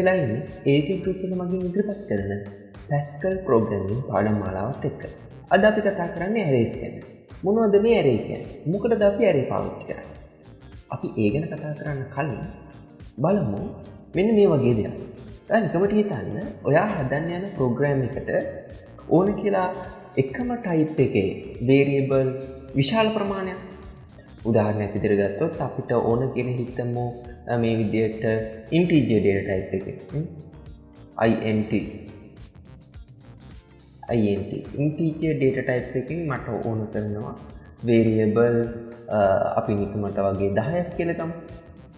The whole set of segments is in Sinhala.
වෙලා ඉන්නේ aukgroup එක මගින් ඉදිරිපත් කරන Pascal programming පාඩමාලාවත් එක්ක. අද අපි කතා කරන්නේ arrays ගැන. මොනවද මේ array කියන්නේ? මොකටද අපි array පාවිච්චි කරන්නේ? අපි ඒ ගැන කතා කරන්න කලින් බලමු මෙන්න මේ වගේ දෙයක්. දැන් නිකමට හිතන්න ඔයා හදන්න යන program එකට ඕන කියලා එකම type එකේ variable විශාල ප්‍රමාණයක් උදාහරණයක් විදිහට ගත්තොත් අපිට ඕන කියන හිතමු මේ විදිහට integer data type එකේ integer data type එකකින් මට ඕන කරනවා variable අපි නිකමට වගේ 10ක් කියලා ගමු.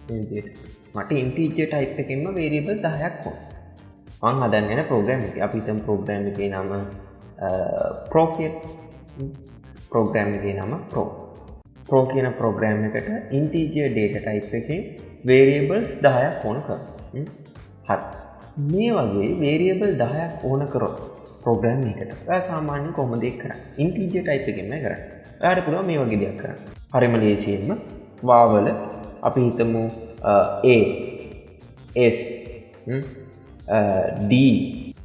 මේ විදිහට මට integer type එකකින්ම variable 10ක් ඕන. මම හදන්න යන program එක. අපි හිතමු program එකේ නම pro කියලා. program එකේ නම pro කියන program එකට integer data type එකකින් variables 10ක් ඕන කරනවා. හරි. මේ වගේ variable 10ක් ඕන කරොත් program එකකට ඔයා සාමාන්‍යයෙන් කොහොමද ඒක කරන්නේ? integer type එකකින්ම කරන්නේ. ඔයාට පුළුවන් මේ වගේ දෙයක් කරන්න. හරිම ලේසියෙන්ම වාවල අපි හිතමු a s d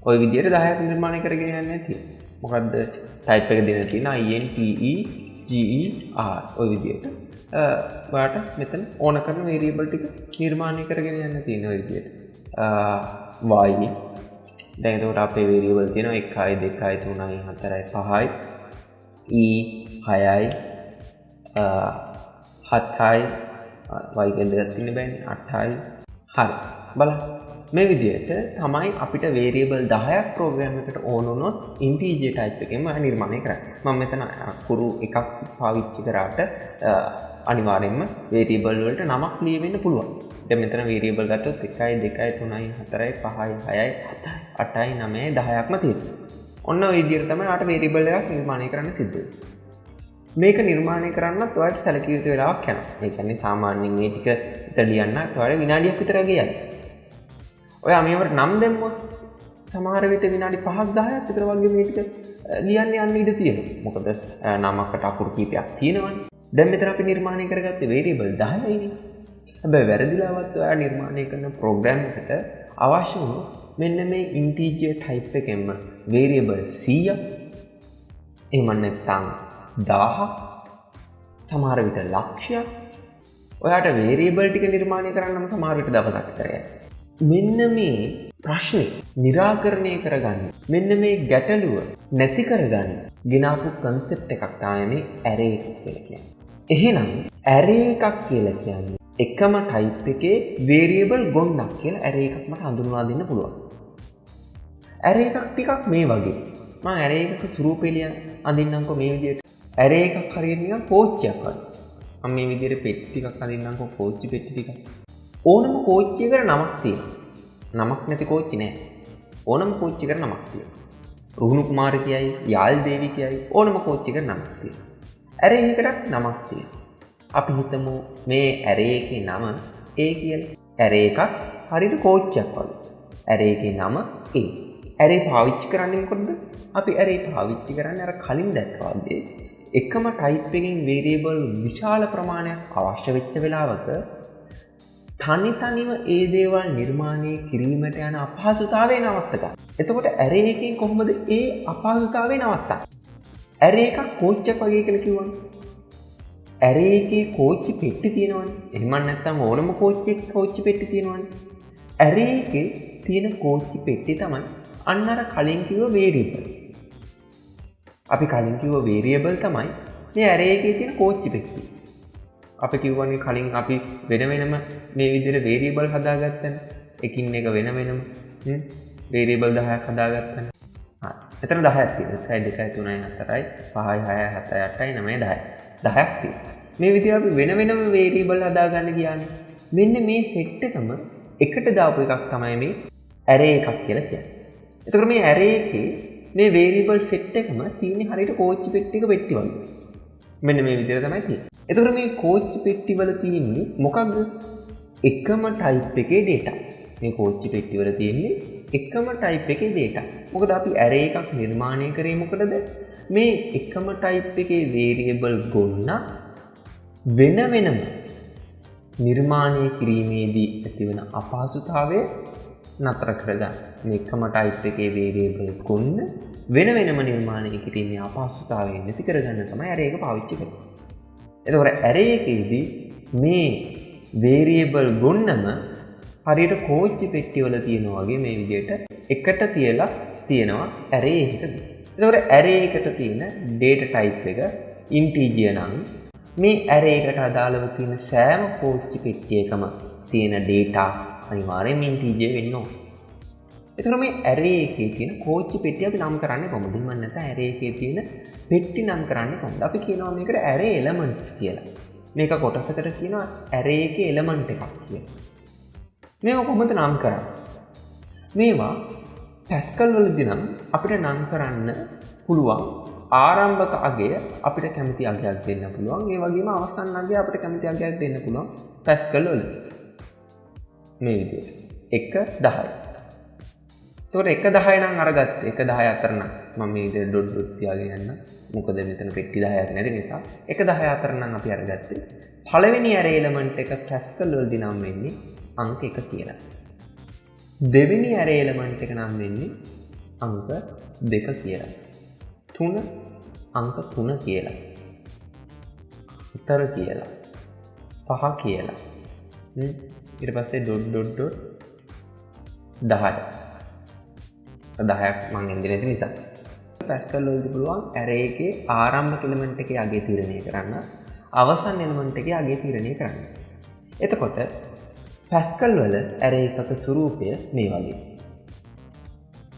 ඔය විදිහට 10ක් නිර්මාණය කරගෙන යන්නේ තියෙන්නේ. මොකද්ද type එක දෙන්න තියෙන integer ඔය විදිහට ඔයාට මෙතන ඕන කරන variable ටික නිර්මාණය කරගෙන යන්න තියෙන ඔය විදිහට y දැන් එතකොට අපේ variable තියෙනවා 1යි 2යි 3යි 4යි 5යි e 6යි 7යි y කියන දෙයක් තියෙන්න බෑනේ 8යි හරි බලන්න මේ විදිහට තමයි අපිට variable 10ක් program එකට ඕන වුණොත් integer type එකෙන්ම නිර්මාණය කරන්නේ. මම මෙතන අකුරු එකක් පාවිච්චි කරාට අනිවාර්යයෙන්ම variable වලට නමක් ලියවෙන්න පුළුවන්. දැන් මෙතන variable ගත්තොත් 1යි 2යි 3යි 4යි 5යි 6යි 7යි 8යි 9යි 10ක්ම තියෙනවා. ඔන්න ඔය විදිහට තමයි ආට variable එකක් නිර්මාණය කරන්න සිද්ධ වෙන්නේ. මේක නිර්මාණය කරන්නත් ඔයාලට සැලකිය යුතු වෙලාවක් යනවා. ඒ කියන්නේ සාමාන්‍යයෙන් මේ ටික විතර ලියන්න ඔයාලට විනාඩියක් විතර ගියයි. ඔයා මේවට නම් දැම්මොත් සමහර විට විනාඩි 5ක් 10ක් විතර වගේ මේ ටික ලියන්න යන්න ඉඩ තියෙනවා. මොකද නමකට අකුරු කීපයක් තියෙනවනේ. දැන් මෙතන අපි නිර්මාණය කරගත්තේ variable 10යිනේ. හැබැයි වැරදිලාවත් ඔයා නිර්මාණය කරන program එකට අවශ්‍ය වුණොත් මෙන්න මේ integer type එකෙන්ම variable 100ක් එහෙම නැත්නම් 1000ක් සමහර විට ලක්ෂයක් ඔයාට variable ටික නිර්මාණය කරන්නම සමහර විට දවසක් විතර යනවා. මෙන්න මේ ප්‍රශ්නේ निराකරණය කරගන්න මෙන්න මේ ගැටලුව නැති කරගන්න ගෙනාපු concept එකක් තමයි මේ array එකක් කියලා කියන්නේ. එහෙනම් array එකක් කියලා කියන්නේ එකම type එකේ variable ගොන්නක් කියලා array එකක් මට හඳුන්වා දෙන්න පුළුවන්. array එකක් ටිකක් මේ වගේ. මම array එකක ස්වරූපය අඳින්නම්කෝ මේ විදිහට. array එකක් හරියට නිකන් කෝච්චියක් වගේ. මම මේ විදිහට පෙට්ටි ටිකක් අඳින්නම්කෝ කෝච්චි පෙට්ටි ටිකක්. ඕනම කෝච්චියකට නමක් තියෙනවා. නමක් නැති කෝච්චි නෑ. ඕනම කෝච්චියකට නමක් තියෙනවා. රුහුණු කුමාර කියයි, යාල් දේවි කියයි ඕනම කෝච්චියකට නමක් තියෙනවා. array එකකට නමක් තියෙනවා. අපි හිතමු මේ array එකේ නම a කියලා. array එකක් හරියට කෝච්චියක් වගේ. array එකේ නම a. array පාවිච්චි කරන්නේ මොකද? අපි array පාවිච්චි කරන්නේ අර කලින් දැක්කා වගේ එකම type එකකින් variable විශාල ප්‍රමාණයක් අවශ්‍ය වෙච්ච වෙලාවක තනිව ඒ දේවල් නිර්මාණය කිරීමට යන අපහසුතාවය නවත්ත ගන්න. එතකොට array එකකින් කොහොමද ඒ අපහසුතාවය නවත්තන්නේ? array එකක් කෝච්චියක් වගේ කියලා කිව්වනේ. array එකේ කෝච්චි පෙට්ටි තියෙනවනේ. එහෙම නැත්නම් ඕනම කෝච්චියක කෝච්චි පෙට්ටි තියෙනවනේ. array එකේ තියෙන කෝච්චි පෙට්ටි තමයි අන්න අර කලින් කිව්ව variable. අපි කලින් කිව්ව variable තමයි මේ array එකේ තියෙන කෝච්චි පෙට්ටි. අපි කිව්වනේ කලින් අපි වෙන වෙනම මේ විදිහට variable හදාගත්තනේ. එකින් එක වෙන වෙනම variable 10ක් හදාගත්තනේ. හරි. එතන 10ක් තියෙනවා. 1යි 2යි 3යි 4යි 5යි 6යි 7යි 8යි 9යි 10යි. 10ක් තියෙනවා. මේ විදිහට අපි වෙන වෙනම variable හදාගන්න ගියානේ. මෙන්න මේ set එකම එකට දාපු එකක් තමයි මේ array එකක් කියලා කියන්නේ. එතකොට මේ array එකේ මේ variable set එකම තියෙන්නේ හරියට කෝච්චි පෙට්ටියක පෙට්ටි වගේ. මෙන්න මේ විදිහට තමයි තියෙන්නේ. එතකොට මේ කෝච්චි පෙට්ටි වල තියෙන්නේ මොකක්ද? එකම type එකේ data. මේ කෝච්චි පෙට්ටි වල තියෙන්නේ එකම type එකේ data. මොකද අපි array එකක් නිර්මාණය කරේ මොකටද? මේ එකම type එකේ variable ගොන්න වෙන වෙනම නිර්මාණය කිරීමේදී ඇතිවන අපහසුතාවය නතර කරගන්න. මේකම ටයිප් එකේ වේරියබල් ගොන්න වෙන වෙනම නිර්මාණය කිරීමේ අපහසුතාවය නැති කරගන්න තමයි ඇරේ එක පාවිච්චි කරන්නේ. එතකොට ඇරේ එකේදී මේ වේරියබල් ගොන්නම හරියට කෝච්චි පෙට්ටිවල තියෙනවා වගේ මේ විදිහට එකට තියලා තියෙනවා ඇරේ එකකදී. එතකොට ඇරේ එකට තියෙන data type එක integer නම් මේ ඇරේ එකට අදාළව තියෙන සෑම කෝච්චි පෙට්ටියකම තියෙන data අනිවාර්යෙන් integer වෙන්න ඕනේ. එතකොට මේ ඇරේ එකේ තියෙන කෝච්චි පෙට්ටිය අපි නම් කරන්නේ කොහොමද? මම නැත්නම් ඇරේ එකේ තියෙන පෙට්ටි නම් කරන්නේ කොහොමද? අපි කියනවා මේකට ඇරේ elements කියලා. මේක කොටසකට කියනවා ඇරේ එකේ element එකක් කියලා. මේවා කොහොමද නම් කරන්නේ? මේවා Pascal වලදී නම් අපිට නම් කරන්න පුළුවන් ආරම්භක අගය අපිට කැමති අගයක් දෙන්න පුළුවන්. ඒ වගේම අවසන් අගය අපිට කැමති අගයක් දෙන්න පුළුවන් Pascal වල. මේ විදිහට 1 10. ඒකට 1 10 නම් අරගත්තේ 1 10 අතර නම් මම මේ විදිහට ඩොට් ඩොට් තියාගෙන යන්න. මොකද මෙතන පෙට්ටි 10ක් නැති නිසා 1 10 අතර නම් අපි අරගත්තේ. පළවෙනි array element එක Pascal වලදී නම් වෙන්නේ අංක 1 කියලා. දෙවෙනි array element එක නම් වෙන්නේ අංක 2 කියලා. 3 අංක 3 කියලා. 4 කියලා. 5 කියලා. ඊට පස්සේ ඩොට් ඩොට් ඩොට් 10. 10ක් මම එන්නේ නැති නිසා. Pascal වලදී පුළුවන් array එකේ ආරම්භක element එකේ අගය තීරණය කරන්න, අවසන් element එකේ අගය තීරණය කරන්න. එතකොට Pascal වල array එකක ස්වරූපය මේ වගේ.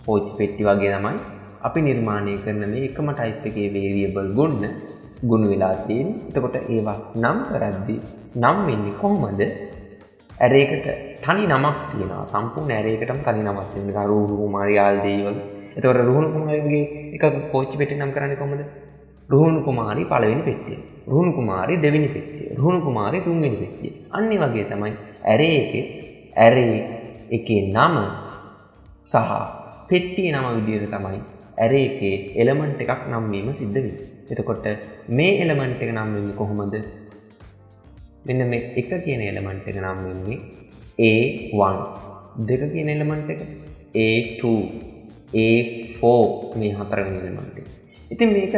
කෝච්චි පෙට්ටි වගේ තමයි අපි නිර්මාණය කරන මේ එකම type එකේ variable ගුණ වෙලා තියෙන්නේ. එතකොට ඒවා නම් කරද්දී නම් වෙන්නේ කොහොමද? array එකට තනි නමක් තියෙනවා. සම්පූර්ණ array එකටම තනි නමක් තියෙනවා. රුහුණු කුමාරි ආල්දී වගේ. එතකොට රුහුණු කුමාරිගේ එක කෝච්චි පෙට්ටිය නම් කරන්නේ කොහොමද? රුහුණු කුමාරි පළවෙනි පෙට්ටිය. රුහුණු කුමාරි දෙවෙනි පෙට්ටිය. රුහුණු කුමාරි තුන්වෙනි පෙට්ටිය. අන්න ඒ වගේ තමයි array එකේ නම සහ පෙට්ටියේ නම විදිහට තමයි array එකේ element එකක් නම් වීම සිද්ධ වෙන්නේ. එතකොට මේ element එක නම් වෙන්නේ කොහොමද? මෙන්න මේ 1 කියන element එක නම් වෙන්නේ A1. 2 කියන element එක A2. A4 මේ හතරවෙනි element එක. ඉතින් මේක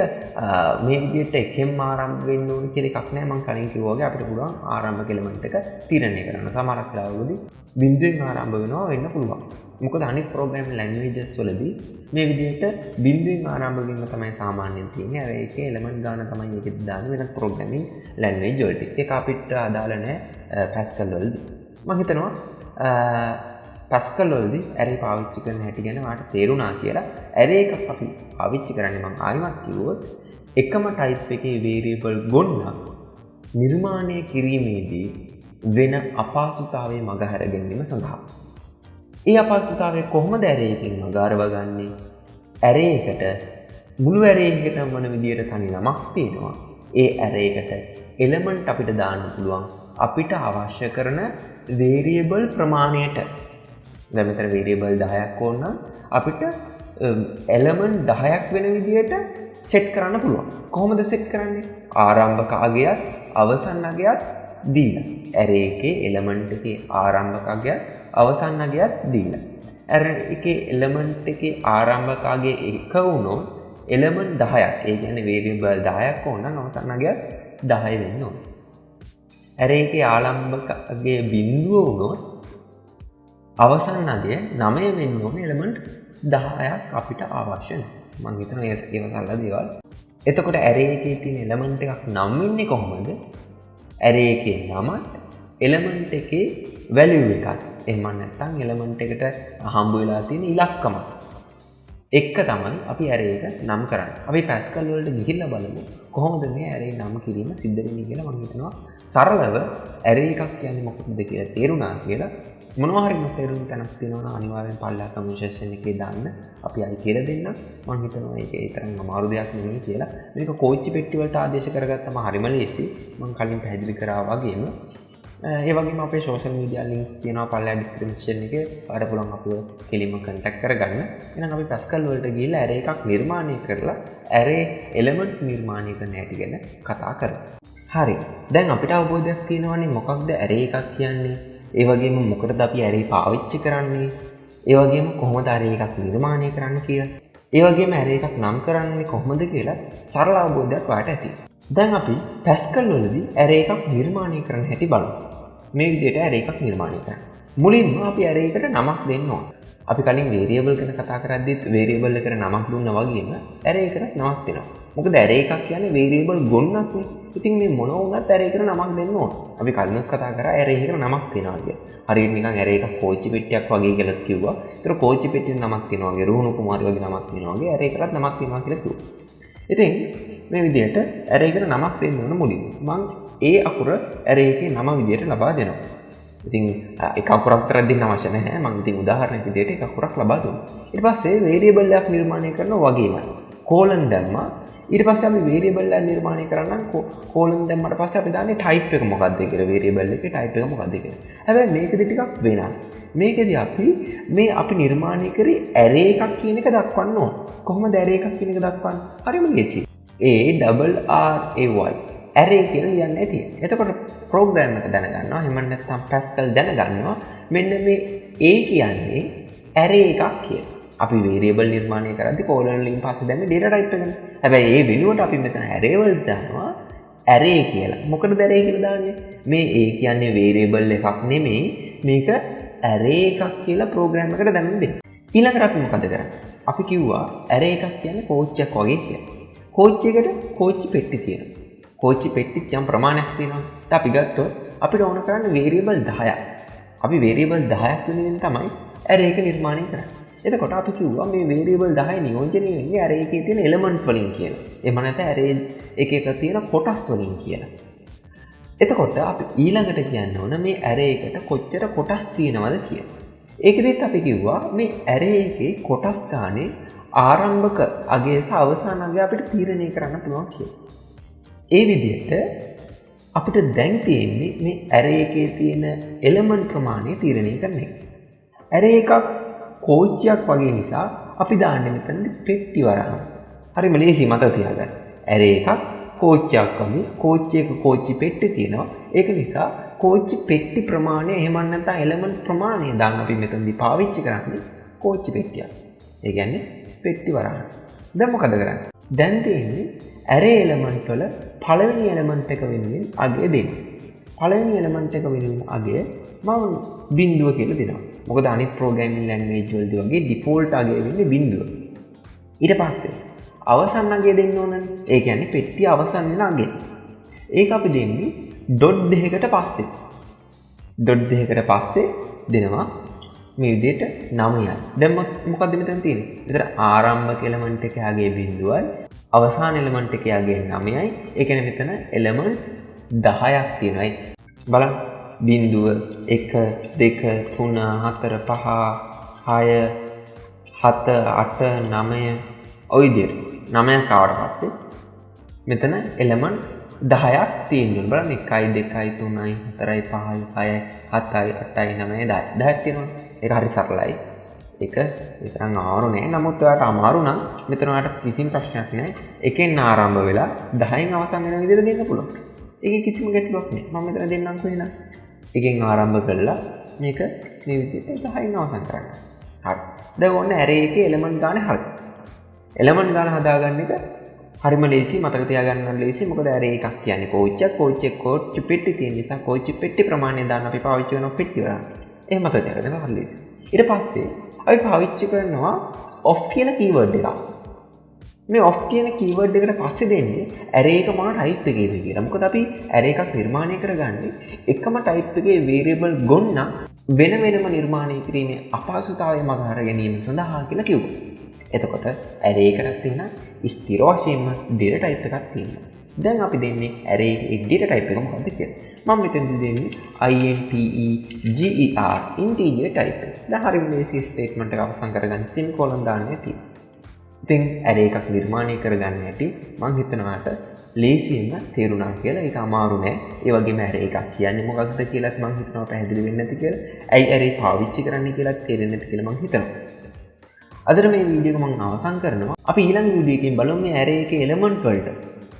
මේ විදිහට එකෙන් ආරම්භ වෙන්න ඕනේ කියලා එකක් නැහැ. මම කලින් කිව්වා වගේ අපිට පුළුවන් ආරම්භක element එක තීරණය කරන්න. සමහරක් වෙලාවලදී බිංදුවෙන් ආරම්භ වෙනවා වෙන්න පුළුවන්. මොකද අනිත් programming languages වලදී මේ විදිහට බිංදුවෙන් ආරම්භ වීම තමයි සාමාන්‍යයෙන් තියෙන්නේ. අර ඒකේ element ගාන තමයි ඒකෙත් දාන්නේ වෙනත් programming language වලට. ඒක අපිට අදාළ නැහැ Pascal වලදී. මම හිතනවා Pascal වලදී array පාවිච්චි කරන හැටි ගැන ඔයාලට තේරුණා කියලා. array එකක් අපි පාවිච්චි කරන්නේ මම ආයෙමත් කිව්වොත් එකම type එකේ variable ගොන්නක් නිර්මාණය කිරීමේදී වෙන අපහසුතාවයේ මගහැර ගැනීම සඳහා. ඒ අපහසුතාවය කොහොමද array එකෙන් මගහරව ගන්නේ? array එකට මුළු array එකටම වන විදියට තනි නමක් තියෙනවා. ඒ array එකට element අපිට දාන්න පුළුවන් අපිට අවශ්‍ය කරන variable ප්‍රමාණයට. දැන් මෙතන variable 10ක් ඕන නම් අපිට element 10ක් වෙන විදියට set කරන්න පුළුවන්. කොහොමද set කරන්නේ? ආරම්භක අගයත් අවසන් අගයත් දීලා. array එකේ element එකේ ආරම්භක අගයත් අවසන් අගයත් දීලා. array එකේ element එකේ ආරම්භක අගය 1 වුණොත් element 10ක්. ඒ කියන්නේ variable 10ක් ඕන නම් අවසන් අගයත් 10 වෙන්න ඕනේ. array එකේ ආරම්භක අගය 0 වුණොත් අවසන් අගය 9 වෙන්න ඕනේ. element 10ක් අපිට අවශ්‍ය නැහැ. මම හිතනවා ඒක සරල දේවල්. එතකොට array එකේ තියෙන element එකක් නම් වෙන්නේ කොහොමද? array එකේ නමත් element එකේ value එකත්. එහෙම නැත්නම් element එකට හම්බ වෙලා තියෙන ඉලක්කමත් එක තමයි අපි array එක නම් කරන්නේ. අපි Pascal වලට ගිහිල්ලා බලමු කොහොමද මේ array නම් කිරීම සිද්ධ වෙන්නේ කියලා. මම හිතනවා සරලව array එකක් කියන්නේ මොකක්ද කියලා තේරුණා කියලා. මොනවා හරි තේරුම් ගන්නක් තියෙනවා නම් අනිවාර්යෙන් පල්ලා කමෙන්ට් සෙක්ෂන් එකේ දාන්න. අපි අයි කියලා දෙන්න. මම හිතනවා ඒක ඒ තරම් අමාරු දෙයක් නෙමෙයි කියලා. මේක කෝච්චි පෙට්ටි වලට ආදේශ කරගත්තම හරිම ලේසි. මම කලින් පැහැදිලි කරා වගේම ඒ වගේම අපේ social media link තියෙනවා පල්ලා description එකේ. ඔයාලට පුළුවන් අපිව කෙලින්ම contact කරගන්න. එහෙනම් අපි Pascal වලට ගිහිල්ලා array එකක් නිර්මාණය කරලා array element නිර්මාණය කරන හැටි ගැන කතා කරමු. හරි. දැන් අපිට අවබෝධයක් තියෙනවානේ මොකක්ද array එකක් කියන්නේ? ඒ වගේම මොකටද අපි array පාවිච්චි කරන්නේ? ඒ වගේම කොහොමද array එකක් නිර්මාණය කරන්න කියලා. ඒ වගේම array එකක් නම් කරන්නේ කොහොමද කියලා සරල අවබෝධයක් ඔයාලට ඇති. දැන් අපි Pascal වලදී array එකක් නිර්මාණය කරන්න හැටි බලමු. මේ විදිහට array එකක් නිර්මාණය කරන්න. මුලින්ම අපි array එකට නමක් දෙන්න ඕන. අපි කලින් variable ගැන කතා කරද්දිත් variable එකට නමක් දුන්නා වගේම array එකට නමක් දෙනවා. මොකද array එකක් කියන්නේ variable ගොන්නක් නේ. ඉතින් මේ මොන වුණත් array එකට නමක් දෙන්න ඕන. අපි කලින්ත් කතා කරා array එකට නමක් දෙනවා කියලා. හරියට නිකන් array එකක් කෝච්චි පෙට්ටියක් වගේ කියලා කිව්වා. ඒතර කෝච්චි පෙට්ටියට නමක් දෙනවා වගේ රුහුණු කුමාරි වගේ නමක් දෙනවා වගේ array එකකට නමක් දෙනවා කියලා කිව්වා. ඉතින් මේ විදිහට array එකට නමක් දෙන්න ඕන මුලින්ම. මම ඒ අකුර array එකේ නම විදිහට ලබා දෙනවා. ඉතින් එක අකුරක් විතර දෙන්න අවශ්‍ය නැහැ. මම ඉතින් උදාහරණයක් විදිහට එක අකුරක් ලබා දුන්නා. ඊට පස්සේ variable එකක් නිර්මාණය කරනවා වගේම colon දැම්මා. ඊට පස්සේ අපි variable එක නිර්මාණය කරන්න colon දැම්මට පස්සේ අපි දාන්නේ type එක මොකක්ද කියලා variable එකේ type එක මොකක්ද කියලා. හැබැයි මේකෙදි ටිකක් වෙනස්. මේකෙදි අපි නිර්මාණය කරේ array එකක් කියන එක දක්වන්න ඕන. කොහොමද array එකක් කියන එක දක්වන්නේ? හරිම ලේසියි. ARRAY array කියලා ලියන්නේ තියෙන්නේ. එතකොට program එක දැනගන්නවා. එහෙම නැත්නම් Pascal දැනගන්නවා. මෙන්න මේ A කියන්නේ array එකක් කියලා. අපි variable නිර්මාණය කරද්දී colon වලින් පස්සේ දැම්මේ data type එකනේ. හැබැයි ඒ වෙනුවට අපි මෙතන array වලට දානවා array කියලා. මොකටද array කියලා දාන්නේ? මේ A කියන්නේ variable එකක් නෙමෙයි. මේක array එකක් කියලා program එකට දැනුම් දෙන්න. ඊළඟට අපි මොකද කරන්නේ? අපි කිව්වා array එකක් කියන්නේ කෝච්චියක් වගේ කියලා. කෝච්චි එකට කෝච්චි පෙට්ටි තියෙනවා. කෝච්චි පෙට්ටිත් යම් ප්‍රමාණයක් තියෙනවා. අපි ගත්තොත් අපිට ඕන කරන්නේ variable 10ක්. අපි variable 10ක් වෙනුවෙන් තමයි array එක නිර්මාණය කරන්නේ. එතකොට අපි කිව්වා මේ variable 10 නියෝජනය වෙන්නේ array එකේ තියෙන element වලින් කියලා. එහෙම නැත්නම් array එකක තියෙන කොටස් වලින් කියලා. එතකොට අපි ඊළඟට කියන්න ඕන මේ array එකට කොච්චර කොටස් තියෙනවද කියලා. ඒකෙදිත් අපි කිව්වා මේ array එකේ කොටස් ගානේ ආරම්භක අගය සහ අවසාන අගය අපිට තීරණය කරන්න පුළුවන් කියලා. ඒ විදිහට අපිට දැන් තියෙන්නේ මේ array එකේ තියෙන element ප්‍රමාණය තීරණය කරන එක. array එකක් කෝච්චියක් වගේ නිසා අපි දාන්නේ මෙතන පෙට්ටි වරහන්. හරිම ලේසි මතක තියාගන්න. array එකක් කෝච්චියක් වගේ කෝච්චියක කෝච්චි පෙට්ටි තියෙනවා. ඒක නිසා කෝච්චි පෙට්ටි ප්‍රමාණය එහෙම නැත්නම් element ප්‍රමාණය දාන්න අපි මෙතනදී පාවිච්චි කරන්නේ කෝච්චි පෙට්ටියක්. ඒ කියන්නේ පෙට්ටි වරහන්. දැන් මොකද කරන්නේ? දැන් තියෙන්නේ array element වල පළවෙනි element එක වෙනුවෙන් අගය දෙන්න. පළවෙනි element එක වෙනුවෙන් අගය මම බිංදුව කියලා දෙනවා. මොකද අනිත් programming language වලදී වගේ default අගය වෙන්නේ බිංදුව. ඊට පස්සේ අවසන් අගය දෙන්න ඕනනේ. ඒ කියන්නේ පෙට්ටිය අවසන් වෙන අගය. ඒක අපි දෙන්නේ dot දෙකකට පස්සේ. dot දෙකකට පස්සේ දෙනවා මේ විදිහට 9යි. දැන් මොකද්ද මෙතන තියෙන්නේ? විතර ආරම්භක element එකේ අගය බිංදුවයි අවසාන element එකේ අගය 9යි. ඒ කියන්නේ මෙතන element 10ක් තියෙනවා. බලන්න. බිංදුව 1 2 3 4 5 6 7 8 9 ඔය විදිහට 9ක් ආවට පස්සේ මෙතන element 10ක් තියෙනවා. බලන්න 1 2 3 4 5 6 7 8 9 10 10ක් තියෙනවා. ඒක හරි සරලයි. ඒක විතරක් අමාරු නෑ. නමුත් ඔයාලට අමාරු නම් මෙතන ඔයාලට කිසිම ප්‍රශ්නයක් නෑ. එකෙන් ආරම්භ වෙලා 10න් අවසන් වෙන විදිහට දෙන්න පුළුවන්. ඒකේ කිසිම ගැටලුවක් නෑ. මම මෙතන දෙන්නම්කෝ එහෙනම්. එකෙන් ආරම්භ කරලා මේක මේ විදිහට 10න් අවසන් කරන්න. හරි. දැන් ඕන්න array එකේ element ගානේ හරි. element ගාන හදාගන්න එක හරිම ලේසි, මතක තියාගන්න ලේසි. මොකද array එකක් කියන්නේ කෝච්චියක්. කෝච්චියේ කෝච්චි පෙට්ටි තියෙන නිසා කෝච්චි පෙට්ටි ප්‍රමාණය දාන්න අපි පාවිච්චි කරන පෙට්ටි වල. එහෙම මතක තියාගන්න හරි ලේසි. ඊට පස්සේ අපි පාවිච්චි කරනවා of කියන keyword එකක්. මේ of කියන keyword එකට පස්සේ දෙන්නේ array එක මොන type එකේද කියලා. මොකද අපි array එකක් නිර්මාණය කරගන්නේ එකම type එකේ variable ගොන්න වෙන වෙනම නිර්මාණය කිරීමේ අපහසුතාවය මගහර ගැනීම සඳහා කියලා කිව්වා. එතකොට array එකක් තියෙන ස්ථිර වශයෙන්ම data type එකක් තියෙනවා. දැන් අපි දෙන්නේ array එකේ data type එක මොකක්ද කියලා. මම මෙතනදී දෙන්නේ integer integer type එක. දැන් හරිම ලේසි statement එක අවසන් කරගන්න semicolon දාන්නේ තියෙනවා. ඉතින් array එකක් නිර්මාණය කරගන්න ඇති මම හිතනවාට ලේසියෙන්ම තේරුණා කියලා. ඒක අමාරු නෑ. ඒ වගේම array එකක් කියන්නේ මොකක්ද කියලාත් මම හිතනවා පැහැදිලි වෙන්නේ නැති කියලා. ඇයි array පාවිච්චි කරන්නේ කියලාත් තේරෙන්නේ නැති කියලා මම හිතනවා. අද මේ වීඩියෝ එක මම අවසන් කරනවා. අපි ඊළඟ වීඩියෝ එකකින් බලමු මේ array එකේ element වලට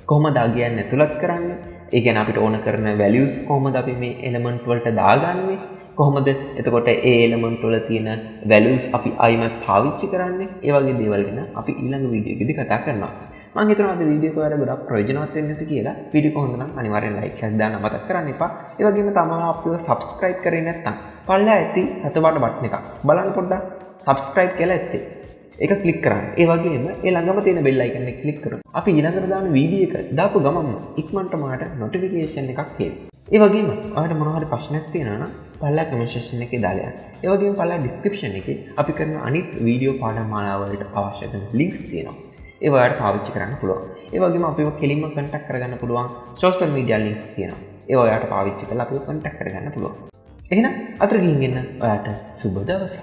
කොහොමද අගයන් ඇතුළත් කරන්නේ. ඒ කියන්නේ අපිට ඕන කරන values කොහොමද අපි මේ element වලට දාගන්නේ කොහොමද එතකොට ඒ එලිමන්ට් වල තියෙන values අපි ආයිමත් පාවිච්චි කරන්නේ? ඒ වගේ දේවල් ගැන අපි ඊළඟ වීඩියෝ එකේදී කතා කරනවා. මම හිතනවා අද වීඩියෝ එක ඔයාලට ගොඩක් ප්‍රයෝජනවත් වෙන්න ඇති කියලා. වීඩියෝ එක හොඳ නම් අනිවාර්යෙන් ලයික් එකක් දාන්න මතක් කරන්න එපා. ඒ වගේම තමයි අපිව subscribe කරේ නැත්නම් පල්ලා ඇති රතුපාට බටන් එකක් බලන්න පොඩ්ඩක් subscribe කියලා ඇත්තේ. ඒක ක්ලික් කරන්න. ඒ වගේම ඒ ළඟම තියෙන bell icon එක ක්ලික් කරොත් අපි ඊළඟට දාන වීඩියෝ එක දාපු ගමන්ම ඉක්මනට මාට notification එකක් එයි. ඒ වගේම ඔයාලට මොනවා හරි ප්‍රශ්නයක් තියෙනවා නම් පල්ලා comment section එකේ දාලා යන්න. ඒ වගේම පල්ලා description එකේ අපි කරන අනිත් වීඩියෝ පාඩම් මාලාවලට අවශ්‍ය කරන links තියෙනවා. ඒ ඔයාලට පාවිච්චි කරන්න පුළුවන්. ඒ වගේම අපිව කෙලින්ම contact කරගන්න පුළුවන් social media links තියෙනවා. ඒ ඔයාලට පාවිච්චි කරලා අපිව contact කරගන්න පුළුවන්. එහෙනම් අතර ගිහින් එන්න ඔයාලට සුබ දවසක්.